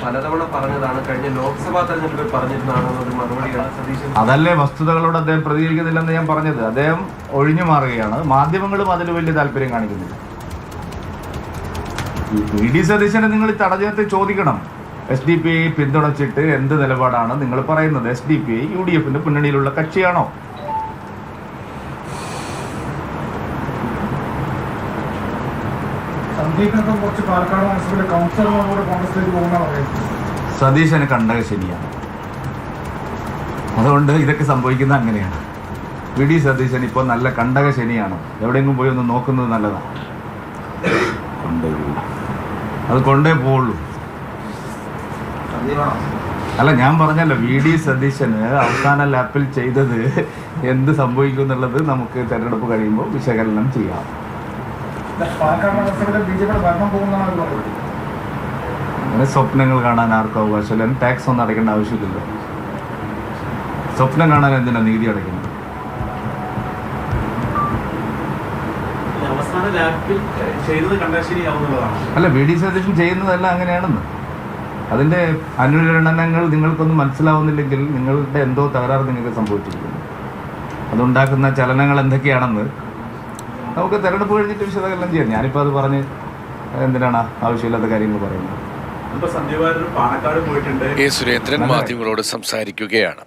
പലതവണ പറഞ്ഞതാണ്, കഴിഞ്ഞ ലോക്സഭാ തെരഞ്ഞെടുപ്പിൽ പറഞ്ഞിരുന്നതാണെന്നൊരു മറുപടിയാണ് സതീശൻ. അതല്ലേ വസ്തുതകളോട് അദ്ദേഹം പ്രതികരിക്കുന്നില്ലെന്ന് ഞാൻ പറഞ്ഞത്. അദ്ദേഹം ഒഴിഞ്ഞു മാറുകയാണ്. മാധ്യമങ്ങളും അതിൽ വലിയ താല്പര്യം കാണിക്കുന്നില്ല. വി.ഡി. സതീശനെ നിങ്ങൾ തടഞ്ഞത്ത് ചോദിക്കണം. SDP പിന്തുണച്ചിട്ട് എന്ത് നിലപാടാണ് നിങ്ങൾ പറയുന്നത്? SDP UDF മുന്നണിയിലുള്ള കക്ഷിയാണോ? സതീശന് കണ്ടക ശനിയാണ്. അതുകൊണ്ട് ഇതൊക്കെ സംഭവിക്കുന്നത് അങ്ങനെയാണ്. വി.ഡി. സതീശൻ ഇപ്പോൾ നല്ല കണ്ടക ശനിയാണ്. എവിടെയെങ്കിലും പോയി ഒന്ന് നോക്കുന്നത് നല്ലതാണ്. അത് കൊണ്ടേ പോവുള്ളൂ. അല്ല, ഞാൻ പറഞ്ഞല്ലോ, വി.ഡി. സതീശന് അവസാന ലാപ്പിൽ ചെയ്തത് എന്ത് സംഭവിക്കും എന്നുള്ളത് നമുക്ക് തെരഞ്ഞെടുപ്പ് കഴിയുമ്പോൾ വിശകലനം ചെയ്യാം. അങ്ങനെ സ്വപ്നങ്ങൾ കാണാൻ ആർക്കും അവകാശമില്ല. ടാക്സ് ഒന്നും അടയ്ക്കേണ്ട ആവശ്യമില്ലല്ലോ. സ്വപ്നം കാണാൻ എന്തിനാ നികുതി അടയ്ക്കുന്നത്? അല്ല, വി.ഡി. സതീശൻ ചെയ്യുന്നതെല്ലാം അങ്ങനെയാണെന്ന്. അതിൻ്റെ അനുരണനങ്ങൾ നിങ്ങൾക്കൊന്നും മനസ്സിലാവുന്നില്ലെങ്കിൽ നിങ്ങളുടെ എന്തോ തകരാറ് നിങ്ങൾക്ക് സംഭവിച്ചിരിക്കുന്നു. അതുണ്ടാക്കുന്ന ചലനങ്ങൾ എന്തൊക്കെയാണെന്ന് നമുക്ക് തെരഞ്ഞെടുപ്പ് കഴിഞ്ഞിട്ട് വിശദീകരണം ചെയ്യാം. ഞാനിപ്പോൾ അത് പറഞ്ഞ് എന്തിനാണ് ആവശ്യമില്ലാത്ത കാര്യങ്ങൾ പറയുന്നത്? സുരേന്ദ്രൻ മാധ്യമങ്ങളോട് സംസാരിക്കുകയാണ്.